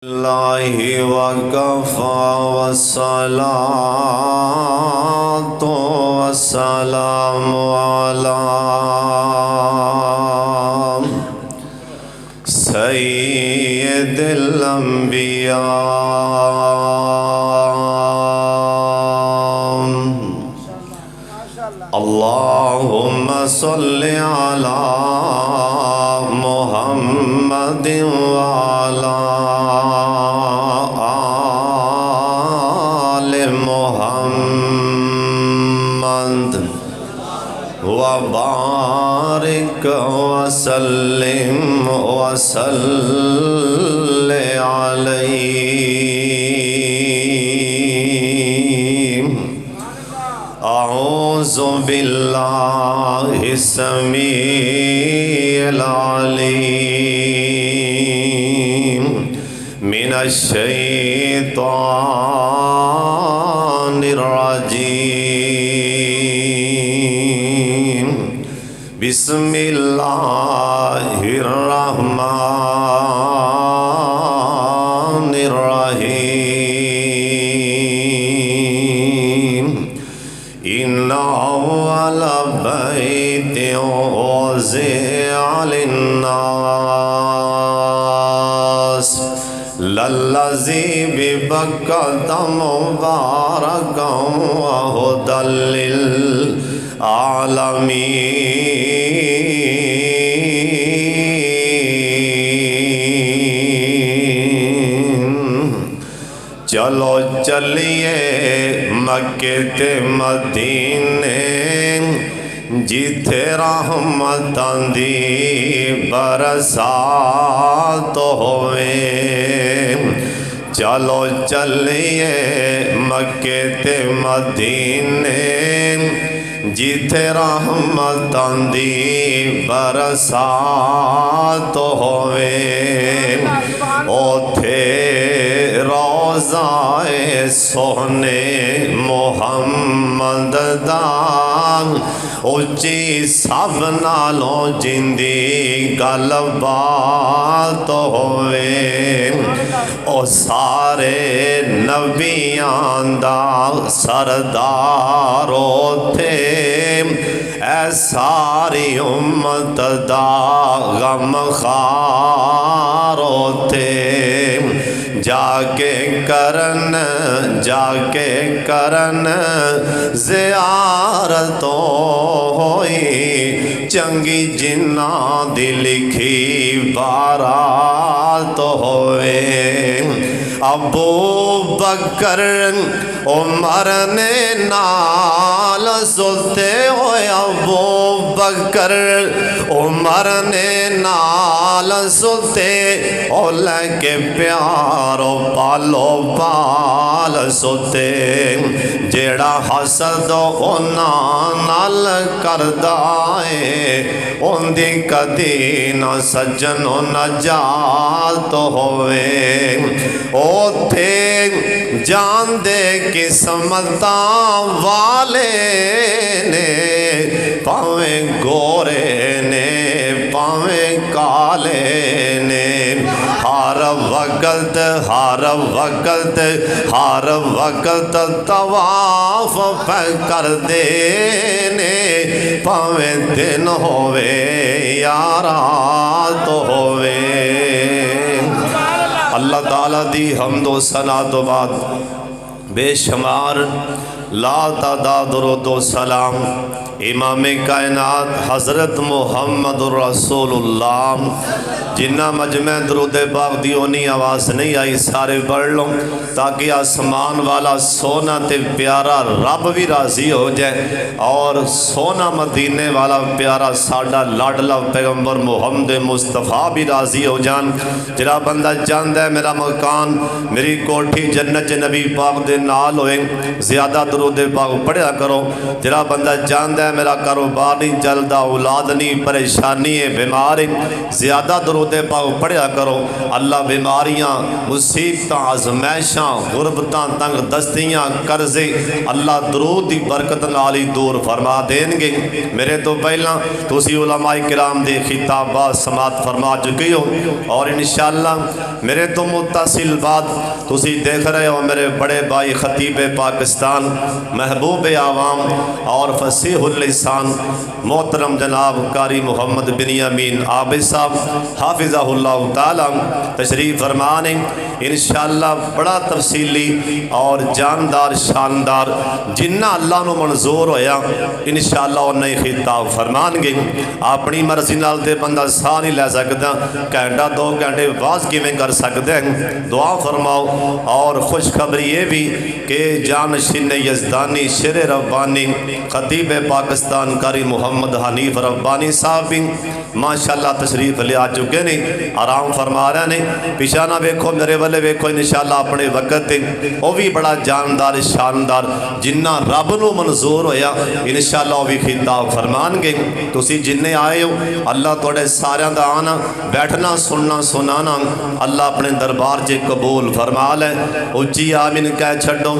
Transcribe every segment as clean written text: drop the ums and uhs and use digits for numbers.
अल्लाहि वकफ़ा वस्सलातु वस्सलामु अला सय्यिदिल अंबिया अल्लाहुम्मा सल्लि अला मुहम्मदिन व अला आले मुहम्मद व बारिक वसल्लिम वसल्लि अलैहि। अऊज़ु बिल्लाहि समीइल अलीम मिनश शैतानिर रजीम। बिस्मिल्लाहिर रहमानिर रहीम। इन्ना अव्वला बैतिन उज़िअ लिन्नास लल्लज़ी बिबक्कत मुबारकन व हुदल लिल आलमीन। चलो चलिए मक्के ते मदीने जिथे रहमतां दी बरसात होवे। चलो चलिए मक्के ते मदीने जिथे रहमतां दी बरसात होवे। ओथे रोज़ाए सोहने मुहम्मद दा उच्ची सब नालों जिंदी गलबात होवे। ओ सारे नबियां दा सरदार ओथे ऐ सारी उम्मत दा गमखार ओथे। जाके करन ज़ियारत होई चंगी जिन्ना दी लिखी बारात होए। अबू बकर उमर ने नाल सुते होए। अबू बकर उमर ने नाल सुते ओ लगे प्यारो पालो पाल सुते। जेड़ा हसद ओना नाल करदा है उन्दी कदी न सज्जनो नजात होवे। ओथे जांदे किस्मतां वाले ने पावे गोरे ने पावे काले ने हर वक्त तवाफ पे कर देने। पावे दिन होवे या रात होवे। अल्लाह ताला दी हम्दो सना तो बाद बेशुमार ला तादाद दुरूदो सलाम इमाम कायनात हज़रत मुहम्मदुर रसूलुल्लाह। जिन्ना मजमे दुरूद पाक दी ओनी आवाज़ नहीं आई सारे पढ़ लो ताकि आसमान वाला सोना ते प्यारा रब भी राज़ी हो जाए और सोना मदीने वाला प्यारा साडा लाडला पैगंबर मुहम्मद मुस्तफ़ा भी राज़ी हो जान। जरा बंदा चाहता है मेरा मकान मेरी कोठी जन्नत नबी पाक दे नाल होए ज़्यादा दुरूद पाक पढ़िया करो। जरा बंदा चाहता है मेरा कारोबार नहीं चलता औलाद नहीं परेशानी है बीमार है ज़्यादा दुरूद दरूद पाक पढ़िया करो। अल्लाह बीमारियां, मुसीबत, आजमैशां, गुरबतां, तंग दस्तियां, कर्जे अल्लाह दरूद की बरकत नाल ही दूर फरमा देंगे। मेरे तो पहला तुसी उलमाए किराम दे खिताबात समात फरमा चुके हो और इंशाअल्लाह मेरे तो मुत्तसिल बाद तुसी देख रहे हो मेरे बड़े भाई खतीब पाकिस्तान, महबूब आवाम और फसीहुल लिसान मोहतरम जनाब कारी मोहम्मद बिन यामीन आबिद साहब हाफिज़हुल्लाह ताला तशरीफ़ फरमाने। इंशाअल्लाह बड़ा तफसीली और जानदार शानदार जिन्ना अल्लाह नूं मंजूर होया इंशाअल्लाह उन्ना ही खिताब फरमानगे। अपनी मर्जी नाल ते बंदा साह नहीं लै सकदा, घंटा 2 घंटे वाज किवें कर सकते हैं। दुआ फरमाओ और खुशखबरी ये भी कि जानशीन यज़दानी शेर रब्बानी खतीब पाकिस्तान कारी मोहम्मद हनीफ रब्बानी साहब भी माशाअल्लाह तशरीफ ले आ चुके ने, आराम फरमा रहे ने। पिछा ना वेखो मेरे वाले वेखो इंशाअल्लाह अपने वक्त वो भी बड़ा जानदार शानदार जिन्ना रब नूं मंजूर होया इंशाअल्लाह वो भी खिताब फरमानगे। तुसी जिन्ने आए हो अल्लाह तुहाडे सारियां दा आना बैठना सुनना सुनाना अल्लाह अपने दरबार च कबूल फरमा लै। उच्ची आमीन कह छड्डो।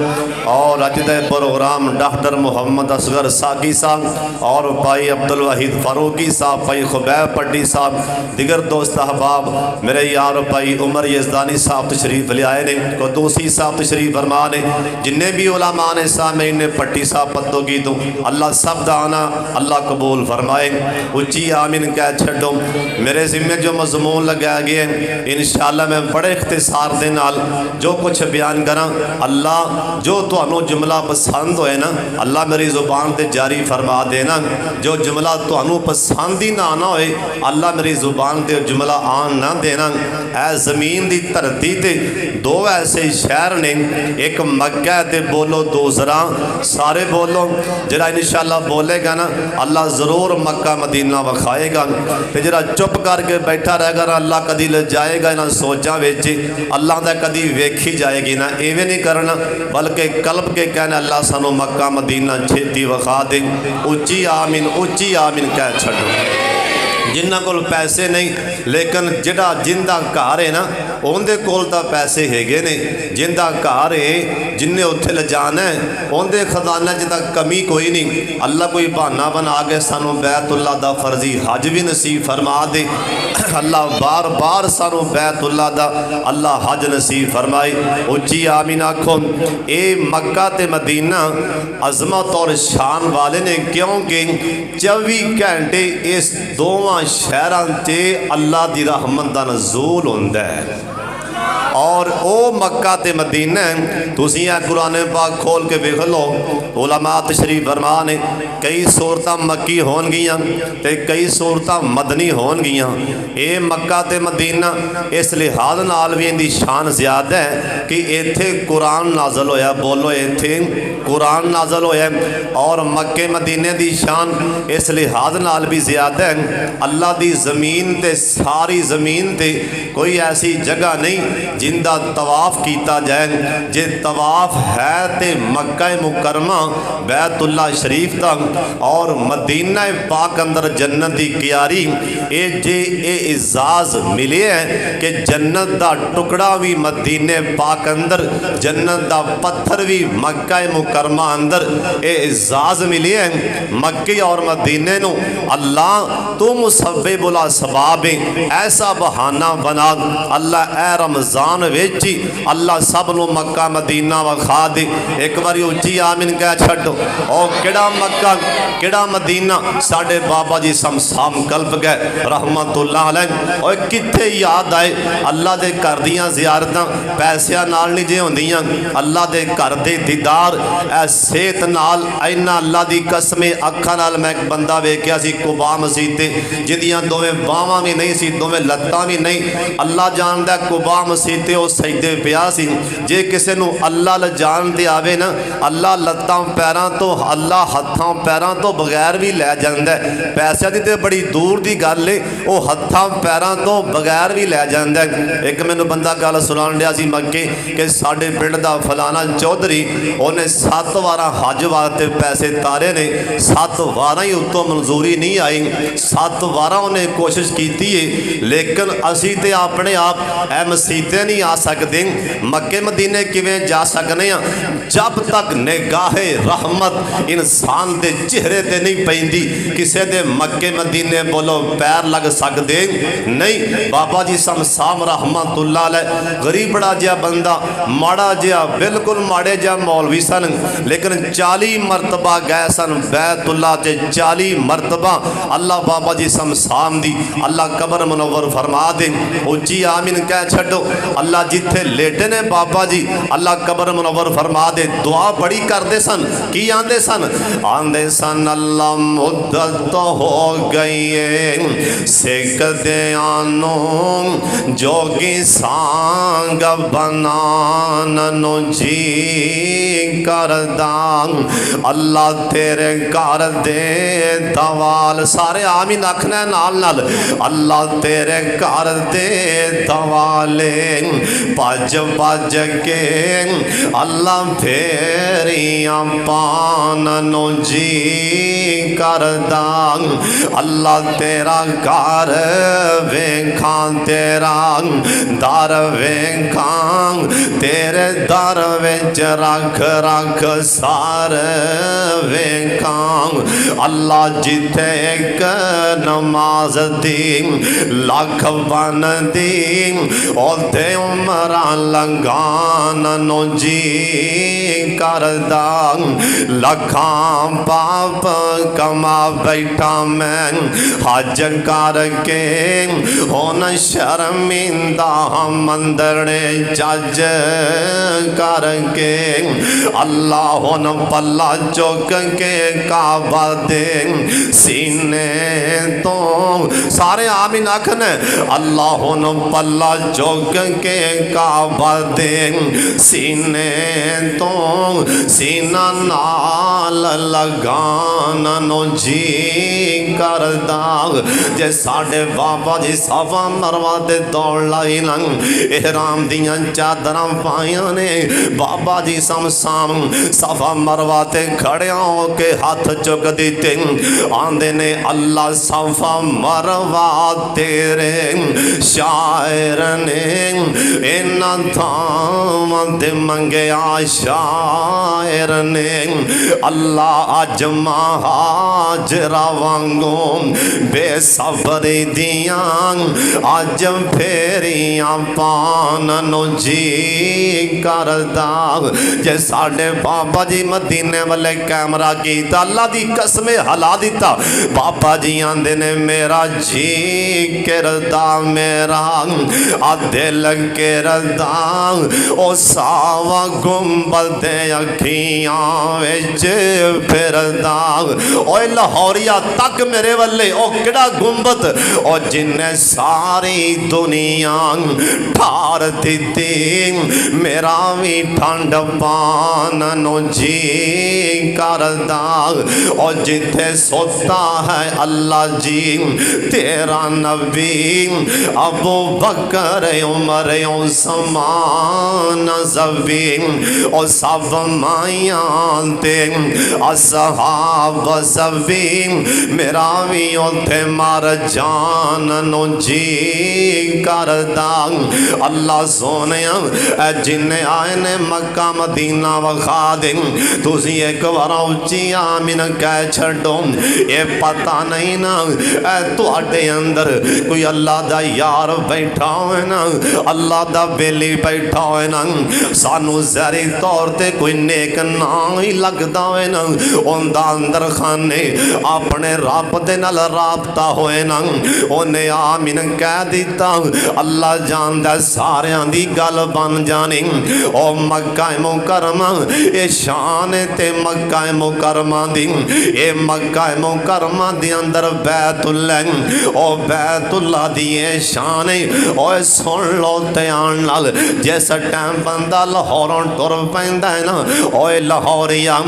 और अज दे प्रोग्राम डॉक्टर मोहम्मद असगर साकी साहब और भाई अब्दुल वहीद फारूकी साहब, भाई खुबैब पट्टी साहब, दिगर दोस्त अहबाब मेरे यार भाई उमर यज़दानी साहब तशरीफ ले आए ने, कदूसी साहब तशरीफ फरमा ने, जिन्ने भी उलमा ने सामने ने पट्टी साहब पत्तों की तो अल्लाह सब दा आना अल्लाह कबूल फरमाए। उच्ची आमीन कह छड्डो। मेरे जिम्मे जो मजमून लगाया गया है इंशाअल्लाह मैं बड़े इख्तिसार दे नाल जो कुछ बयान करा, अल्लाह जो तुहानू जुमला पसंद होए ना अल्लाह मेरी जुबान ते जारी फरमा देना। जो जुमला तुहानू पसंद ही ना आना होए अल्लाह मेरी जुबान ते जुमला आन ना देना। ऐ जमीन दी धरती ते दो ऐसे शहर ने, एक मक्का है ते बोलो दूसरा सारे बोलो। जरा इंशाअल्लाह बोलेगा ना अल्लाह जरूर मक्का मदीना विखाएगा, ते जरा चुप करके बैठा रहेगा ना अल्लाह कदी ले जाएगा ना सोचा विच अल्लाह दा कदी वेखी जाएगी ना। इवें नहीं करना बल्कि कल्ब के कहना अल्लाह सानू मक्का मदीना छेती विखा दे। उच्ची आमीन कह छड्डो। जिन्हां कोल पैसे नहीं लेकिन जिहड़ा जिंदा घर है ना उनके कोल तां पैसे हैगे ने, जिंदा घर है जिन्हें उत्थे ले जाना है उनके खजाने च तां कमी कोई नहीं। अल्लाह कोई बहाना बना के सानू बैतुल्लाह दा फर्जी हज भी नसीब फरमा दे। अल्लाह बार बार सानू बैतुल्लाह दा अल्लाह हज नसीब फरमाए। उच्ची आमीन आखो। ये मक्का ते मदीना अजमत और शान वाले ने क्योंकि 24 घंटे इस दोवां शहरां ते अल्लाह दी रहमत दा नज़ूल हुंदा है। और ओ मक्का ते मदीना तुसीं कुरान पाक खोल के वेख लो, उलमा तशरीफ फरमा ने कई सूरतां मक्की होणगियां ते कई सूरतां मदनी होणगियां। ये मक्का ते मदीना इस लिहाज नाल भी इहदी शान ज़्यादा है कि इत्थे कुरान नाज़ल होया, बोलो इत्थे कुरान नाज़ल होया। और मक्के मदीने दी शान इस लिहाज नाल भी ज़्यादा है, अल्लाह दी ज़मीन ते सारी ज़मीन ते कोई ऐसी जगह नहीं जिंदा तवाफ किया जाए। जे तवाफ है तो मक्का मुकरमा बैतुल्ला शरीफ तक और मदीना पाक अंदर जन्नत की क्यारी ये जे इजाज़ मिले है कि जन्नत का टुकड़ा भी मदीने पाक अंदर, जन्नत का पत्थर भी मक्का मुकरमा अंदर, ये इजाज़ मिले है मक्के और मदीने नू। अल्लाह तू मुसब्बिबुल असबाब ऐसा बहाना बना अल्लाह ए रमज़ान वेची अल्लाह सब नू मक्का मदीना विखा दे। एक बारी उच्ची आमीन कह छड्डो। और केड़ा मक्का केड़ा मदीना साडे बाबा जी समसाम कल्प गए रहमतुल्लाह अलैह। और कित्थे याद आए अल्लाह दे घर दियां ज़ियारतां पैसिਆਂ नाल नहीं जे होंदियां, अल्लाह दे घर दे दीदार ऐ सेहत नाल। इन्ना अल्लाह दी कसम अखां नाल मैं एक बंदा वेखिया सी कुबा मसीह ते जिहदियां दोवें बाहां भी नहीं सी, दोवें लत्तां भी नहीं। अल्लाह जानदा कुबा मसीह ते उस सजदे पिया सी जे किसी नूं अल्लाह लजान ते आवे ना अल्लाह लत्तां पैरां तो अल्लाह हत्थां पैरां तो बगैर भी लै जांदा है। पैसों की तो बड़ी दूर की गल है, वो हत्थां पैरां तो बगैर भी लै जांदा है। एक मैनूं बंदा गल सुनाण दिया सी मक्के कि साडे पिंड दा फलाना चौधरी उन्हें 7 वार हज वास्ते पैसे तारे ने, 7 वार ही उत्तों मंजूरी नहीं आई, 7 वार उन्हें कोशिश की है, लेकिन असी तो अपने आप ए मसीते नहीं आ सकते, मक्के मदीने किवें जा सकने जब तक निगाहे रहमत इंसान के चेहरे ते नहीं पैंदी, किसी दे मक्के मदीने बोलो पैर लग सकते नहीं। बाबा जी समसाम रहमतुल्लाह अलैह गरीबड़ा जिहा बंदा, माड़ा जिहा बिल्कुल माड़े जिहा मौलवी सन, लेकिन 40 मरतबा गए सन बैतुल्ला ते 40 मरतबा। अल्लाह बाबा जी समसाम दी अल्लाह कबर मुनव्वर फरमा दे, उच्ची आमीन कह छो। अल्लाह जिथे लेटे ने बाबा जी अल्लाह कबर मुनव्वर फरमा दे। दुआ बड़ी करते सन, की आंदे सन? आंदे सन अल्लाह मुद्दत हो गई है सिख दयानो जोगी सांग बनानो जी करदा, अल्लाह तेरे घर दे दवाल, सारे आमीन आखना नाल नाल, अल्लाह तेरे घर दे दवाले भज भज के अल्लाह फेरियां पाननो जी करदा, अल्लाह तेरा घर वेखा तेरा दर वेखा, तेरे दर विच रख रख सार वेखा, अल्लाह जिथे एक नमाज दी लख बन दी ओते उमरा लंघानो जी करदा, लखां पाप कमा बैठा मैं हज करके हुन शर्मिंदा मंदरे जज करके, अल्लाह हुन पल्ला चुक के काबा दे सीने तो, सारे आमीन आखन, अल्लाह हुन पल्ला चुक के काबा दे सीने तो सीना नाल लगानो जी करदा। जे साडे बाबा जी सफा मरवा ते दौड़ लाई लन, एहराम दियां चादरां पाइयां ने, बाबा जी समसाम सफा मरवा ते खड़े हो के हाथ चुक दिते, आंदे ने अल्लाह सफा मरवा तेरे शायर ने इन्ना थाम ते मंगया शायर ने, अल्लाह अज महाजरा वांगो बेसबरी दियां अज फेरियां पाननो जी करदा। जे साडे बाबा जी मदीने वाले कैमरा कीता अल्लाह दी कसमें हला दिता, बाबा जी आंदे ने मेरा जी करदा मेरा आ दिल करदा ओ सावा गुंबद अखियां विच फिरदा, ओए लाहौरिया तक मेरे वाले ओ किड़ा गुंबद ओ जिन्ने सारी दुनिया ठार दिती, मेरा भी ठंड पाननो जी करदा, और जिथे सोता है अल्लाह जी तेरा नबी अबू बकर उमर उस्मान ज़बी और सब माइयां ते असहाब सभी, मेरा भी उथे मर जानो जी करदा। अल्लाह सोने जिन्ने आए ने मक्का मदीना वखा दे, तुसी एक बार उच्ची आमीन कह छो। ये पता नहीं ना तुहाडे अंदर कोई अल्लाह दा यार बैठा होए ना, अल्लाह दा बेली बैठा होए ना, सानू ज़ाहिरी तौर ते कोई नेक ना ही लगता होए ना, उनदा अंदर खाने अपने रब दे नाल राबता होए ना, उन्हें आमीन कह दिता। अल्लाह जानदा सारियां दी गल बन जानी। ओ मक्का मुकरमा ए शान ते मक्का मुकरमा दी, ए मक्का मुकरमा दी अंदर बैतुल्ला, ओ बैतुल्ला दी ए शान। ओ सुन लो ध्यान नाल, जिस टाइम बंदा लाहौरों टुर पैंदा है ना, ओए लाहौरिया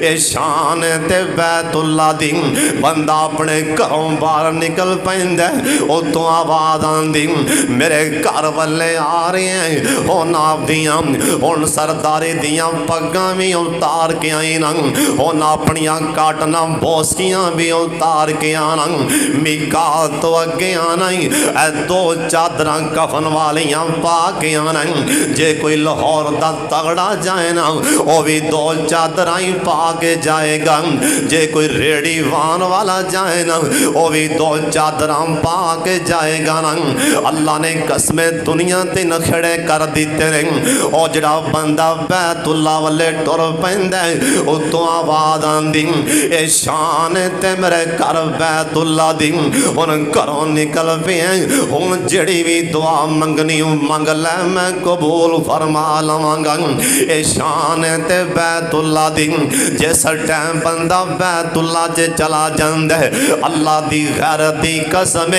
ए शान ते बैतुल्ला दी, बंदा अपने घरों बाहर निकल पैंदा, उतों आवाज आंदी मेरे घर वाले आ रहे हैं। हुण आपदियां हुण सरदारी दियां पग्गां भी उतार के आई ना, हुण अपनियां काटना बोसियां भी उतार के आना। मिका तो अगे आना ही ए दो चादरां कफन वालियां पा के आना। जे कोई लाहौर दा तगड़ा जाए ना, वो भी दो चादरां ही पा के जाएगा। जे कोई रेड़ी वान वाला जाए ना, वो भी दो चादरां पा के जाएगा ना। अल्लाह ने कसमें दुनिया ते नखड़े कर दिते ने। और जड़ा बंदा बैतुल्ला वाले टुर पैंदा उतों आवाज आंदी ए शान ते मेरे घर बैतुल्ला दी। हुण घरों निकल पे हुण जिहड़ी भी दुआ मंगनी मंग लै, मैं कबूल फरमा लवांगा। ए शान ते बैतुल्ला दी। जिस टाइम बंदा बैतुल्ला च चला जांदा है, अल्लाह दी गैरत दी कसम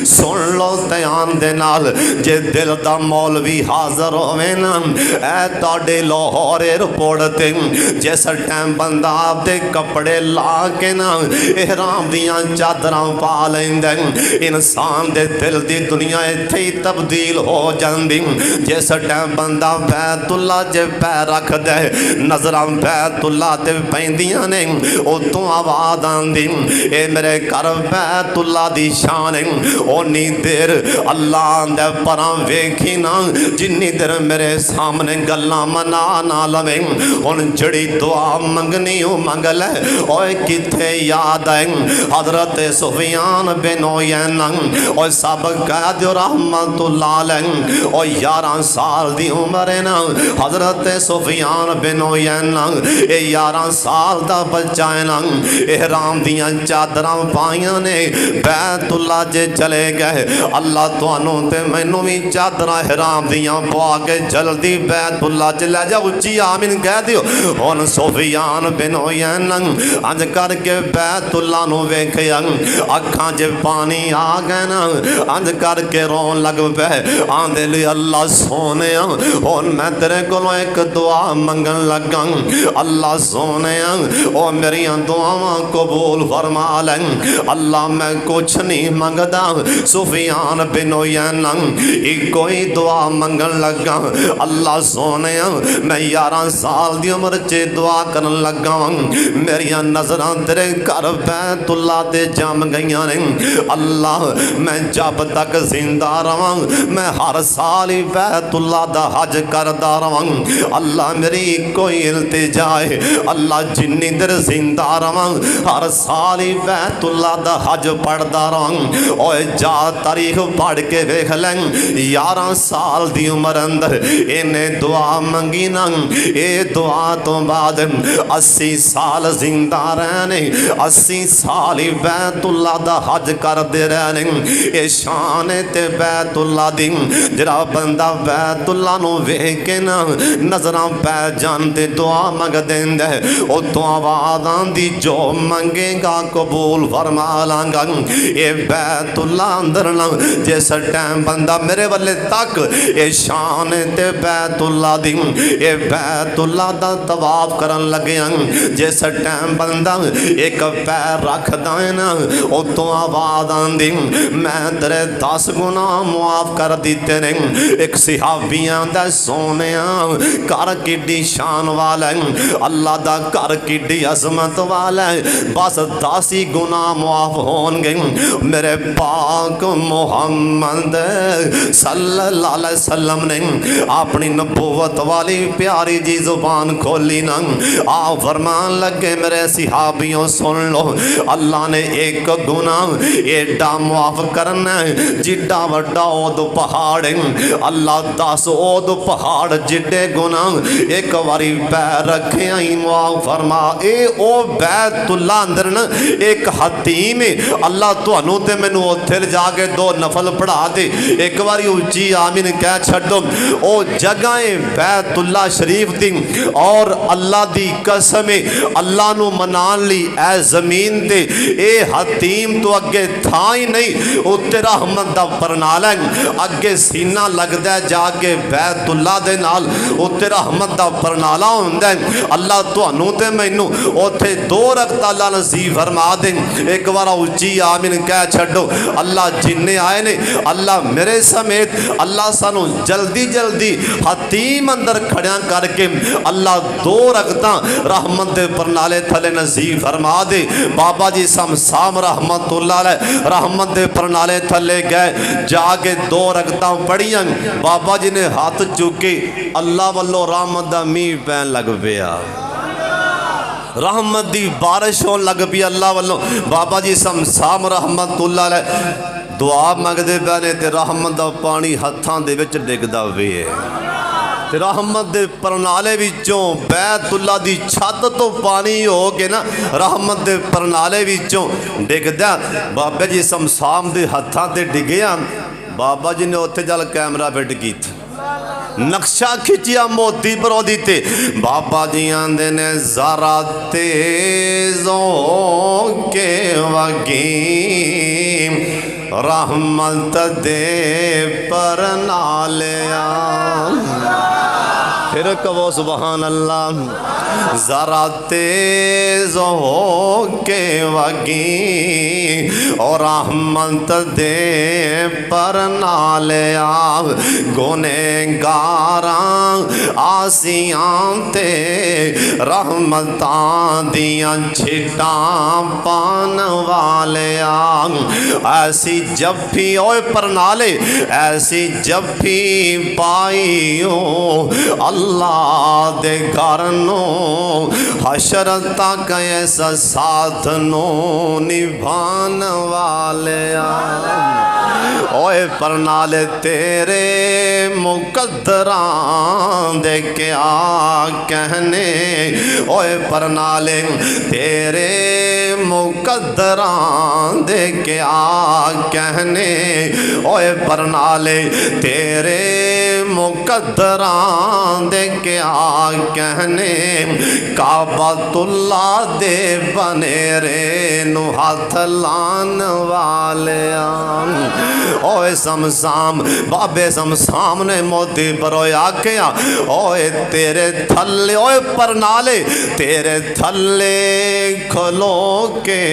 सुन लो ध्यान दे नाल, जे दिल दा मौलवी हाज़र होवे ना, ए तुहाडे लाहौर एयरपोर्ट ते जिस टाइम बंदा आपदे कपड़े ला के ना इहराम दियां चादरां पा लैंदा, इंसान दे दिल दी दुनिया इत्थे ही तब्दील हो जांदी। जिस टाइम बंदा बैतुल्ला च पैर रखदा है, नज़रां बैतुल्ला ते पैंदियां ने, उतों आवाज आंदी ए मेरे घर बैतुल्ला दी शान। ओनी देर अल्लाह दे परां वेखी ना, जिन्नी देर मेरे सामने गल्लां मना ना लवे। हुण जड़ी दुआ मंगनी मंग लै, ओए किथे याद है हजरत सुफियान बिन उयैना, ओए सब कह दियो रहमतुल्लाह अलैह। ओ 11 साल दी उम्र है ना हजरत सुफियान बिन उयैना, ए 11 साल दा बच्चा है ना, इहराम दियां चादरां पाइयां ने, बैतुल्ला च चले गए। अल्लाह तुहानू ते मैनू भी चादरां इहराम दियां पवा के जल्दी बैतुल्ला च ले जा। उच्ची आमीन कह दियो। हुण सुफियान बिन उयैना अंज करके बैतुल्ला नू वेखिया, अखां च पानी आ गया ना, अंज करके रोन लग पे। आंदे ले अल्लाह सोने, हुण मैं तेरे कोलों एक दुआ मंगन लगा। अल्लाह सोने ओ मेरियां दुआवां कबूल फरमा लै। अल्लाह मैं कुछ नहीं मंगदा। सुफियान बिन उयैना इको ही दुआ मंगन लगा। अल्लाह सोने मैं 11 साल दी उम्र च दुआ करन लगा, मेरियां नजरां तेरे घर बैतुल्ला ते जम गईयां ने। अल्लाह मैं जब तक जिंदा रवां मैं हर साल ही बैतुल्ला दा हज करदा रवां। अल्लाह मेरी कोई इल्तिजा है, अल्लाह जिन्नी देर जिंदा रवां हर साल ही बैतुल्ला दा हज पढ़दा रवां। ओए जा तारीख पढ़ के वेख लै, 11 साल दी उम्र अंदर इन्हें दुआ मंगी ना, ये दुआ तो बाद 80 साल जिंदा रहने, 80 साल ही बैतुल्ला दा हज करते रहने। ये शान ते बैतुल्ला दी। जरा बंदा बैतुल्ला नू वेख के ना नजरां पै जानते दुआ मंग देंदा, उतों आवाज आंदी जो मंगेगा कबूल फरमा लांगा। ये बैतुल्ला अंदर ना जिस टाइम बंदा मेरे वाले तक ये शान ते बैतुल्ला दी, ये बैतुल्ला दा तवाफ करन लगे। जिस टाइम बंदा एक पैर रखदा है ना, उतों आवाज आंदी मैं तेरे 10 गुना मुआफ कर दिते ने। एक सहाबियां दा सोने घर किड्डी शान वाला है, अल्लाह दा घर किड्डी अजमत वाला है, बस 10 ही गुना मुआफ होंगे। मेरे पाक मोहम्मद सल्लल्लाहु अलैहि वसल्लम ने अपनी नबूवत वाली प्यारी जी जुबान खोली ना, आ फरमान लगे मेरे सहाबियों सुन लो, अल्लाह ने एक गुना एडा मुआफ करना है जिड्डा वड्डा ओद पहाड़ है। अल्लाह 10 ओद पहाड़ जिड्डे गुना एक बारी पैर रखे ही मुआफ फरमा। ए ओ बैतुल्ला अंदर न एक एक हतीम है, अल्लाह तुहानू ते मैनू उत्थे जाके 2 नफल पढ़ा दे। एक बारी उच्ची आमीन कह छड्डो। ओ जगह बैतुल्ला शरीफ दी और अल्लाह दी कसम है, अल्लाह नू मनान ली ऐ जमीन ते ए हतीम तो अगे था ही नहीं, उत्ते रहमत दा परनाला अगे सीना लगदा है जाके बैतुल्ला दे नाल, उत्ते रहमत दा परनाला हुंदा है। अल्लाह तुहानू ते मैनू उत्थे 2 रकातां नसीब फरमा दे। एक बार उच्ची आमीन कह छड्डो। अल्लाह जिन्ने आए ने अल्लाह मेरे समेत अल्लाह सानू जल्दी जल्दी हतीम अंदर खड़िया करके अल्लाह 2 रकातां रहमत दे परनाले थले नसीब फरमा दे। बाबा जी समसाम रहमतुल्लाह अलैह रहमत दे परनाले थले गए, जाके 2 रकातां पढ़ियां। बाबा जी ने हाथ चुके, अल्लाह वल्लों रहमत दा मींह पैन लग पिया, रहमत दी बारिश होने लग पई अल्लाह वल्लों। बाबा जी समसाम रहमतुल्लाह अलैह दुआ मंगदे पे ने ते रहमत दा पानी हत्थां दे विच डिगदा वे, ते रहमत दे परनाले विचों बैतुल्ला दी छत तो पानी हो के ना रहमत दे परनाले विचों डिगदा बाबा जी समसाम दे हत्थां ते डिगया। बाबा जी ने उत्थे जल कैमरा फिट कीता, नक्शा खिंचिया मोती परो दीते। बाबा जी आंदे ने जरा तेज हो के वगी रहमत दे परनालिया। फिर कहो सुभान अल्लाह। जरा तेज हो के वगी और रहमत दे परनालिया, गुनेगारा आसियां ते रहमतां दियां छिटां पान वालिया। ऐसी जफ्फी ओए परनाले ऐसी जफ्फी पाई हो अल्लाह दे घर नो, हशर तक ऐसा साथ नो निभान वालिया। ओए परनाले तेरे मुकद्दरां दे क्या कहने, ओए परनाले तेरे मुकद्दरां दे क्या कहने, ओए परनाले तेरे मुकद्दरां दे क्या कहने। काबतुल्ला दे बनेरे नु हाथ लान वालिया। ओए समसाम बाबे समसाम ने मोती परोया आख्या, ओए तेरे थल्ले ओए परनाले तेरे थल्ले खलो के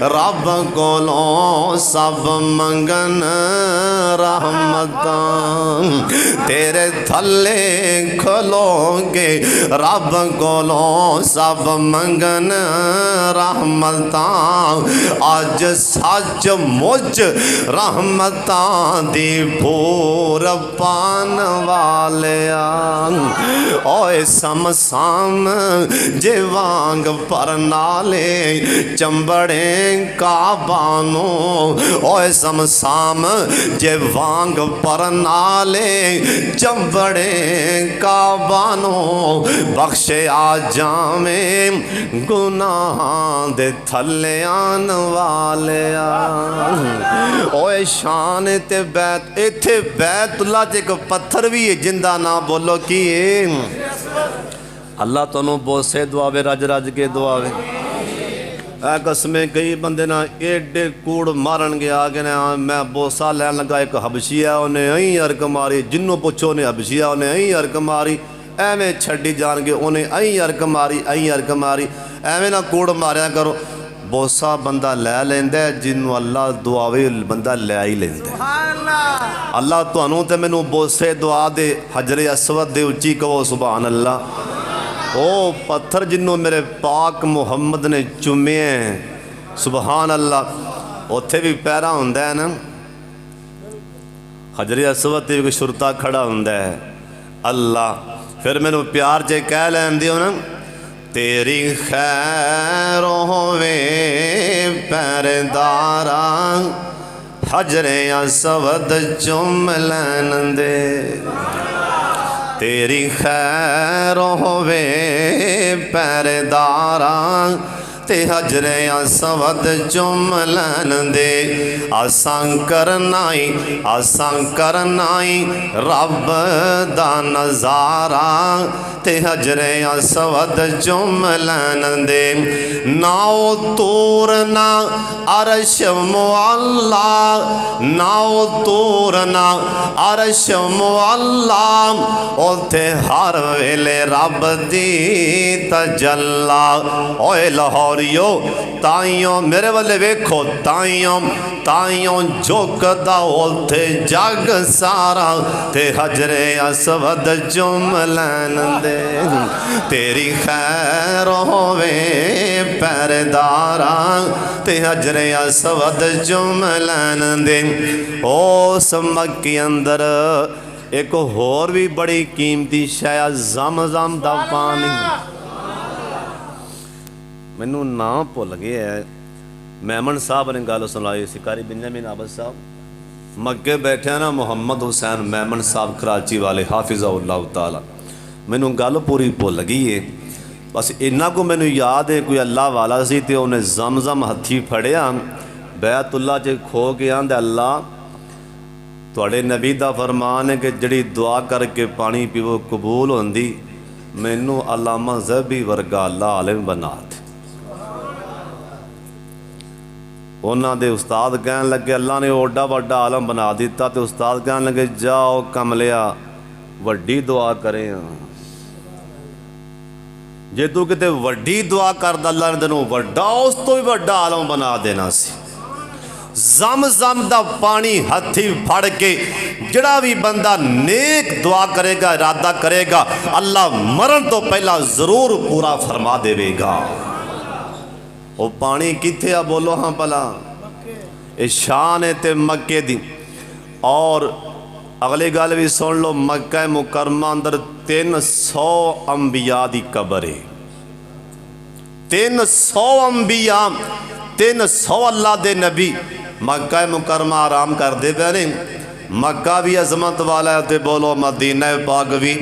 रब कोलों सब मंगन रहमतां। तेरे थल्ले खलोगे रब कोलों सब मंगन रहमतां। अज सच मुझ रहमतां दी भूर पान वालिया। ओए समसाम जे वांग परनाले चंबड़े काबानो, ओए समसाम जे वांग परनाले चंबड़े काबानो। बख्शे आ जावे गुनाह दे थल्ले आन वालिया। ओए शान ते बैत इत्थे बैतुल्ला च एक पत्थर भी है जिंदा ना बोलो की अल्लाह तुहानू बोसे दुआवे रज रज के दुआवे। कसमें कई बंदे ना एडे कूड़ मारन गया कि ना मैं बोसा लैन लगा, एक हबशिया उन्हें अं अर्क मारी, जिन्हों पुछो उन्हें हबशिया उन्हें अं अर्क मारी, एवें छड्डी जान के उन्हें अं अर्क मारी अं अर्क मारी। एवें ना कूड़ मारिया करो। बोसा बंदा लै लेंदा जिन्हों अल्लाह दुआवे बंदा लै ही लेंदा। अल्लाह तुहानू ते मैनू बोसे दुआ दे हजरे असवद दे उच्ची कहो सुभान अल्लाह। ओ पत्थर जिन्हों मेरे पाक मुहम्मद ने चुमे सुभान अल्लाह। उत्थे भी पैरा हुंदा है ना, हजरे असवद ते भी शुरता खड़ा हुंदा है अल्लाह। फिर मैनू प्यार च कह लैन दियो ना, तेरी खैर होवे पैरदारा हजरे असवद चुम लैन दे। तेरी खैर होवे पैरदारा ते हजरे असवद चुम लैन दे। असां करनाई रब दा नज़ारा ते हजरे असवद चुम लैन दे। नाओ तूर ना अरश मुअल्ला, नाओ तूर ना अरश मुअल्ला, उथे हर वेले रब दी तजल्ला। ओए लाहौरियो ताइयों मेरे वाले वेखो, ताइयों झुकदा उथे जग सारा ते हजरे असवद चुम लैन दे। तेरी खैर होवे पैरदारा ते हजरे असवद चुम लैन दे। उस मक्के अंदर एक होर भी बड़ी कीमती शै ज़म-ज़म दा पानी। मैनू ना भुल गया है, मेमन साहब ने गल सुनाई सी, कारी बिन्यामीन आबद साहब मक्के बैठे ना, मुहम्मद हुसैन मेमन साहब कराची वाले हाफिज़हुल्लाह ताला। मैनू गल पूरी भुल गई है, बस इन्ना को मैनू याद है, कोई अल्लाह वाला सी ते उन्हें ज़म-ज़म हथी फड़िया बैतुल्ला च खो के आंदा अल्लाह तुहाडे नबी दा फरमान है कि जिहड़ी दुआ करके पानी पीवो कबूल होंदी, मैनू अल्लामा ज़हबी वर्गा अल्लाह आलिम बना दे। उन्हां दे उस्ताद कहन लगे अल्लाह ने ओडा वड्डा आलम बना दिता, तो उस्ताद कहन लगे जाओ कमलिया वड्डी दुआ करें, जे तू किते वड्डी दुआ करदा अल्लाह ने तेनू वड्डा उस तो भी वड्डा आलम बना देना सी। ज़म-ज़म दा पानी हथी फड़ के जड़ा भी बंदा नेक दुआ करेगा, इरादा करेगा, अल्लाह मरण तो पहला जरूर पूरा फरमा देवेगा। वो पानी किथे आ बोलो हाँ भला, ये शान है ते मक्के दी। और अगली गल भी सुन लो, मक्का मुकरमा अंदर 300 अंबिया दी कबर है। 300 अंबिया, 300 अल्लाह दे नबी मक्का मुकरमा आराम करते पे ने। मक्का भी अजमत वाला है, बोलो मदीना पाक भी।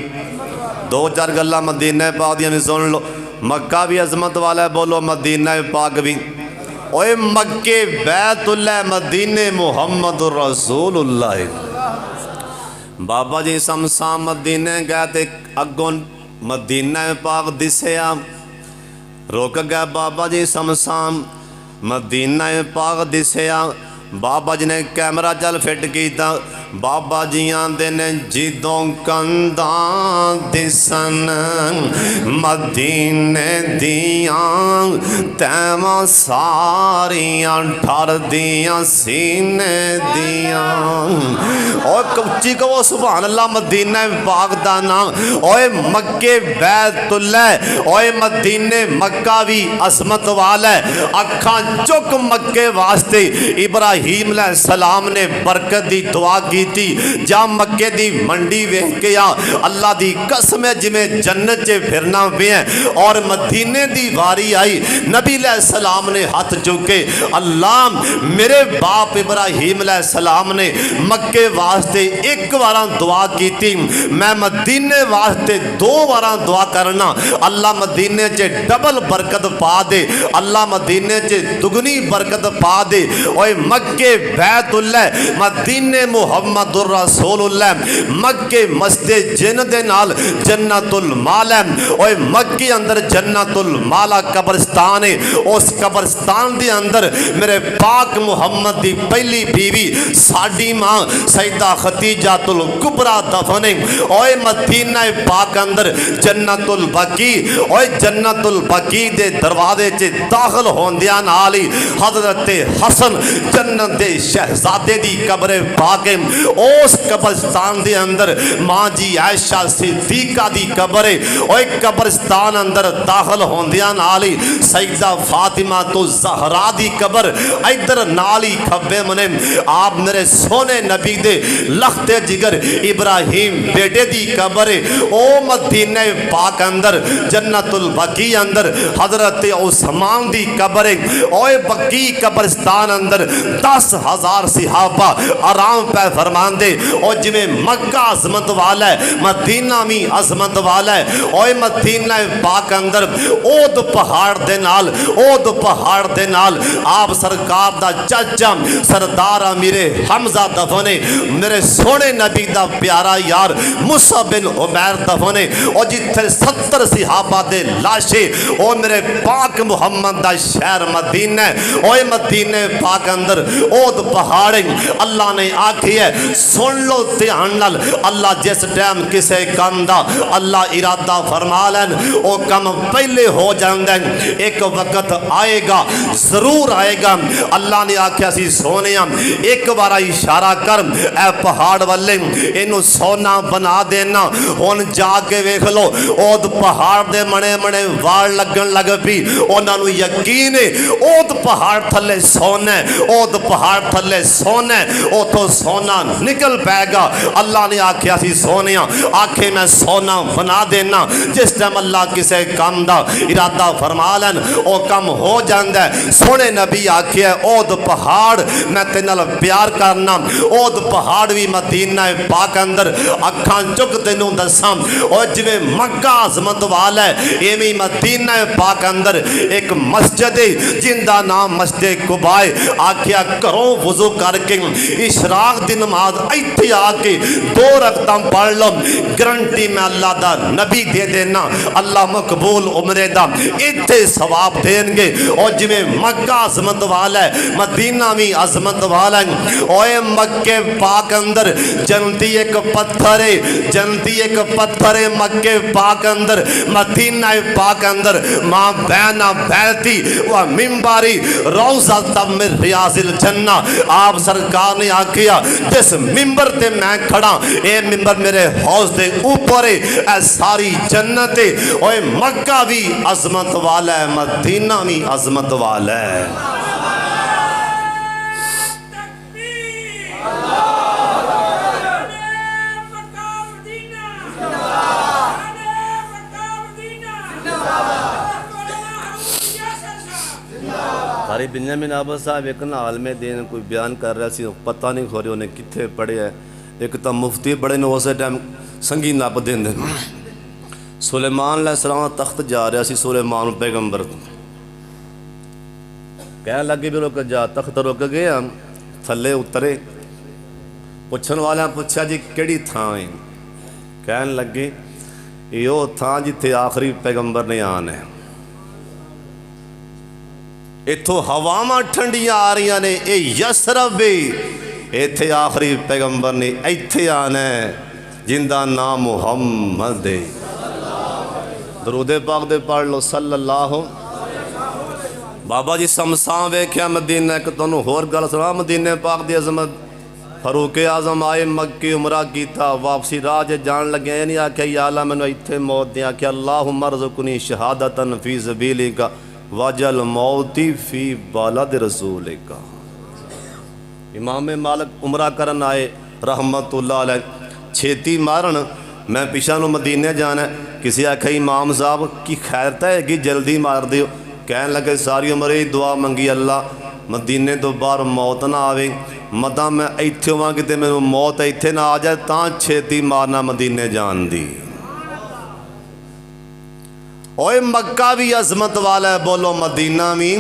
2-4 गल्लां मदीना पाक दियां भी सुन लो। मक्का भी अजमत वाला है, बोलो मदीना पाक भी। ओए मक्के बैतुल्लाह मदीने मुहम्मदुर रसूलुल्लाह। बाबा जी समसाम मदीने गए ते अगों मदीना पाक दिसया, रुक गए बाबा जी समसाम मदीना पाक दिसया। बाबा जी ने कैमरा चल फिट किया, बाबा जी आंदे ने जिदों कंधां दिसन मदीने दियां, तैवां सारियां ठरदियां सीने दियां। और उच्ची कहो सुभान अल्लाह, मदीना पाक दा नाम। ओए मक्के बैतुल्लाह, ओए मदीने मक्का भी असमत वाला है। अखां चुक मक्के वास्ते इब्राहीम अलैहिस्सलाम ने बरकत दी दुआ की थी। जा मक्के दी मंडी वेख के आ, अल्लाह दी कसम है जिमें जन्नत च फिरना पे है। और मदीने दी वारी आई, नबी अलैहिस्सलाम ने हाथ चुके, अल्लाह मेरे बाप इब्राहीम अलैहिस्सलाम ने मक्के वास्ते एक बार दुआ की थी, मैं मदीने वास्ते 2 बार दुआ करना, अल्लाह मदीने च डबल बरकत पा दे, अल्लाह मदीने च दुगनी बरकत पा दे। ओए मक्के बैतुल्लाह मदीने मुहम्मदुर रसूलुल्लाह, मक्के मस्जिद जिन दे नाल जन्नतुल माला। ओए मक्के अंदर जन्नतुल माला कब्रिस्तान है, उस कब्रिस्तान दे अंदर मेरे पाक मुहम्मद दी पहली बीवी साडी मां सैयदा खतीजातुल कुबरा दफन है। ओए मदीना पाक अंदर जन्नतुल बकी, ओए जन्नतुल बकी दे दरवाजे च दाखिल होंदियां नाल ही हजरत हसन जन्नत दे शहजादे दी कब्र पाक है। उस कब्रिस्तान दे अंदर मां जी आयशा सिद्दीका दी कब्र है। ओए कब्रिस्तान अंदर दाखिल होंदियां नाल ही सैयदा फातिमा तो ज़हरा दी कब्र इधर नाल ही खब्बे मने आप मेरे सोने नबी दे लखते जिगर इब्राहिम बेटे दी कब्र है। ओ मदीने पाक अंदर जन्नतुल बकी अंदर हजरत उस्मान दी कब्र है। ओए बकी कब्रिस्तान अंदर 10,000 सिहाबा आराम पे फरमांदे और जिमें मक्का अजमत वाला है मदीना भी अजमत वाला है। और मदीना पाक अंदर ओद पहाड़ दे नाल आप सरकार दा चाचा सरदार मेरे हमजा दफने मेरे सोने नबी दा प्यारा यार मूसा बिन उमैर दफने और जिथे 70 सहाबा दे लाशे और मेरे पाक मुहम्मद दा शहर मदीना और मदीने पाक अंदर ओद पहाड़ अल्लाह ने आखी है सुन लो ध्यान नाल। अल्लाह जिस टाइम किसे काम दा अल्लाह इरादा फरमा लैन वो कम पहले हो जाता है। एक वक्त आएगा जरूर आएगा। अल्लाह ने आख्या सी सोने एक बार इशारा कर ए पहाड़ वाले इनू सोना बना देना। हुण जाके वेख लो ओद पहाड़ दे मने मने वाल लगन लग पी। उन्होंने यकीन है ओद पहाड़ थले सोना ओद पहाड़ थले सोना उतो सोना निकल पैगा। अल्लाह ने आख्या सी सोने आखे मैं सोना बना देना। जिस टाइम अल्लाह किसी काम का इरादा फरमा लैन वो कम हो जाता है। सोने नबी आखिया ओद पहाड़ मैं तेरे नाल प्यार करना। ओद पहाड़ भी मदीना पाक अंदर अखा चुक तेनों दसा और जिमें मक्का अजमत वाला है इवें मदीना पाक अंदर एक मस्जिद है जिंदा नाम मस्जिद कुबा है। आखिया घरों वजू करके इशराक दी नमाज इत्थे आके 2 रकअतां पढ़ लो गारंटी मैं अल्लाह दा नबी दे देना। अल्लाह मकबूल उमरे दा इत्थे सवाब देंगे। और जिमें मक्का अजमत वाला है मदीना भी अजमत वाला है। और मक्के पाक अंदर जनती एक पत्थर है जनती एक पत्थर है मक्के पाक अंदर मदीना पाक अंदर माँ बहना बहती वह मिम्बारी रोज़ा तब में रियाजिल जन्ना। आप सरकार ने आखिया जिस मिंबर ते मैं खड़ा ये मिंबर मेरे हौज दे ऊपर है सारी जन्नत है। और मक्का भी अजमत वाला है मदीना भी अजमत वाला है। सारी बिन्यामिन आबद साहब एक ना आलमे दीन कोई बयान कर रहा सी पता नहीं खो रहे उन्हें कितने पढ़े है। एक तो मुफ्ती बड़े ने उस टाइम संगी नप देंगे। सुलेमान अलैहिस्सलाम तख्त जा रहा सी सुलेमान पैगंबर कह लगे भी रुक जा तख्त रुक गया थले उतरे पुछन वाले पूछा जी केड़ी थां है कह लगे यो थां जिथे आखिरी पैगंबर ने आना है। इथों हवावां ठंडियां आ रही ने ये यसरब इत्थे आखिरी पैगंबर ने इत्थे आना है जिंदा नाम मुहम्मद है। दरूदे पाक दे पढ़ लो सल्लल्लाहु। बाबा जी समसा वेख्या मदीना एक तुहानूं होर गल सुना मदीने पाक दी अजमत। फरूक आजम आए मक्की उमरा किया वापसी राह च जान लगे नहीं आख्या या अल्लाह मैनू इत्थे मौत दे। आख्या अल्लाहुम्मा रज़ुक़नी शहादतन फी सबीलिका वजल मौती फी बालद रसूलिका। इमाम मालिक उमरा करन आए रहमतुल्लाह अलैह छेती मारन मैं पिछा नूं मदीने जाना। किसी आख्या इमाम साहब की खैरत है कि जल्दी मार दिओ। कहन लगे सारी उम्र ही दुआ मंगी अल्लाह मदीने तो बाहर मौत ना आवे मता मैं इत्थे होवां किते मैनूं मौत इत्थे ना आ जाए तां छेती मारना मदीने जान दी। ओए मक्का भी अजमत वाला है बोलो मदीना भी।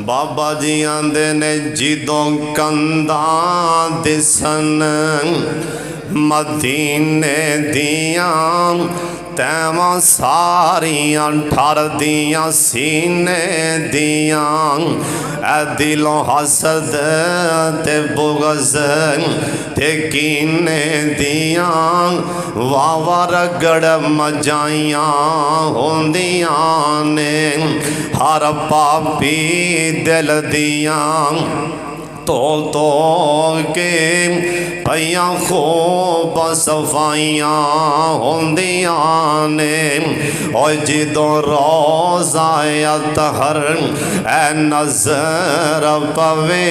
बाबा जी आंदे ने जिदों कंधां दिसन मदीने दियां तैवां सारियां ठर दियां सीने दियां ए दिलों हसद ते बुग़्ज़ ते कीने दियां वावा रगड़ मजाइयां होंदियां ने हर पापी दिल दियां तो के पइयां खूब सफाइयां होंदियां ने। और जिदों रोज़ा अतहर ए नज़र पवे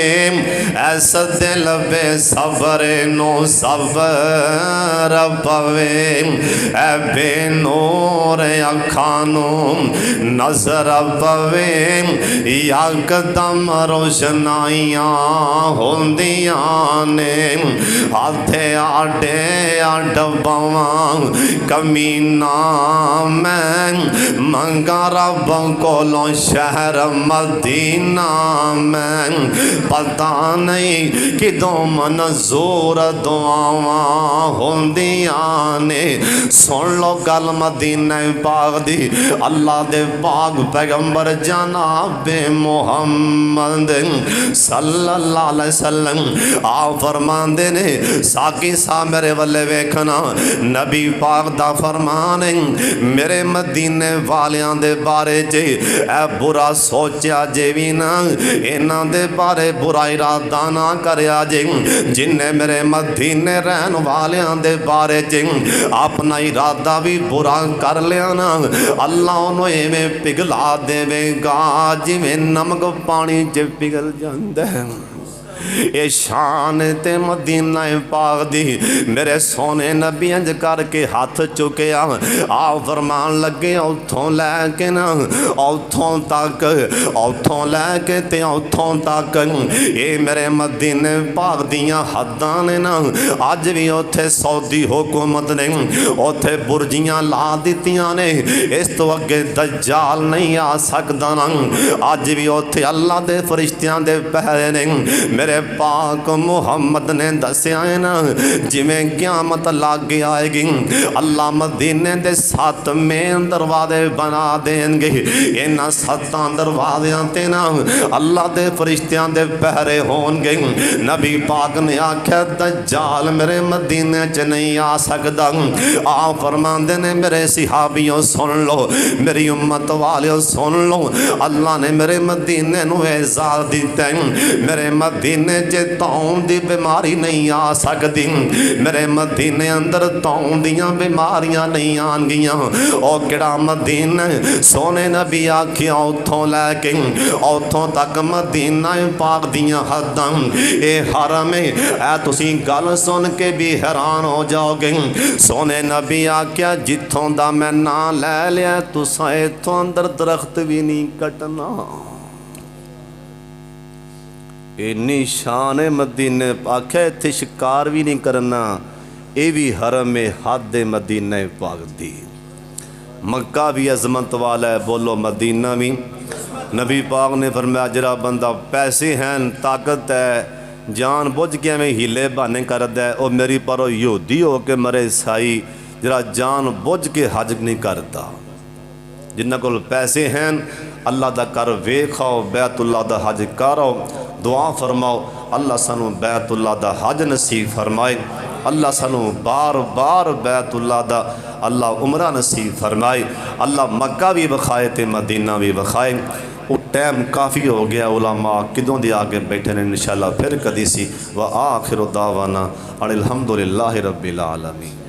ऐस दिल बेसब्र नो सब्र पवे ए बेनूर अखां नूं नज़र पवे यकदम रोशनाइयां होंदियां ने हाथे आडे डब्बावा कमीना मैं मंगा रब कोलों शहर मदीना मैं पता नहीं किदों मंजूर दुआवा होंदियां ने सुन लो गल मदीना पाक दी अल्लाह दे पाक पैगंबर जनाबे मुहम्मद सल्लल्लाहु अलैहि वसल्लम आप फरमांदे ने साकी सा मेरे वल्ले वेखना नबी पाक दा फरमान मेरे मदीने वालियां दे बारे च ए बुरा सोचा जे भी ना इन्हां दे बारे बुरा इरादा ना करया जे जिन्ने मेरे मदीने रहन वालियां दे बारे च अपना इरादा भी बुरा कर लिया ना अल्लाह उन्होंने इवें पिघला देवेगा जिवें नमक पानी च पिघल जाता है। ये शान ते मदीना पाक दी मेरे सोने नबी इंज करके हाथ चुकया आ फरमान लगे उथों लैके ना उथों लैके ते उथों तक ये मेरे मदीने पाक दियां हद्दां ने ना अज भी उत्थे सऊदी हुकूमत ने उत्थे बुरजियां ला दित्तियां ने इस तो अगे दज्जाल नहीं आ सकदा ना अज भी उत्थे अल्लाह दे फरिश्तियां दे पहरे ने मेरे पाक मुहम्मद ने दसिया है ना जिमें क़यामत लागे आएगी अल्लाह मदीने दे 7 मेन दरवाजे बना देंगे इन्हां 7 दरवाज़ियां ते ना अल्लाह दे फरिश्तियां दे पहरे होंगे। नबी पाक ने आख्या दज्जाल मेरे मदीने च नहीं आ सकदा। आप फरमांदे ने मेरे सिहाबियों सुन लो मेरी उम्मत वालियों सुन लो अल्लाह ने मेरे मदीने नूं एजाज़ दिता मेरे मदीने जे तौन दी बीमारी नहीं आ सकती मेरे मदीने अंदर तौन दियां बीमारियां नहीं आनगियां और किड़ा मदीना सोने नबी आखिया उथों लैके उथों तक मदीना पाक दियां हद्दां ए हरम है तुसी गल सुन के भी हैरान हो जाओगे। सोने नबी आखिया जिथों दा मैं ना लै लिया तुसां इथों अंदर दरख्त भी नहीं कटना। इन्नी शान है मदीने आख्या इत्थे शिकार भी नहीं करना ये भी हरम है हद मदीने पाक दी। मक्का भी अजमत वाला है बोलो मदीना भी। नबी पाक ने फरमाया जरा बंदा पैसे हैं ताकत है जान बुझ के में हीले बहाने करदा है और मेरी पर यहूदी हो के मरे ईसाई जरा जान बुझ के हज नहीं करता। जिन्हां कोल पैसे हैं अल्लाह दा कर वेखाओ बैतुल्लाह दा हज करो दुआ फरमाओ अल्लाह सानू बैतुल्लाह दा हज नसीब फरमाए अल्लाह सानू बार बार बैतुल्लाह दा अल्लाह उमरा नसीब फरमाए अल्लाह मक्का भी विखाए ते मदीना भी विखाए। वो टाइम काफ़ी हो गया उलमा किदों दे आगे बैठे ने इंशाअल्लाह फिर कदी सी व आखिर दावाना अनिल हम्दुलिल्लाहि रब्बिल आलमीन।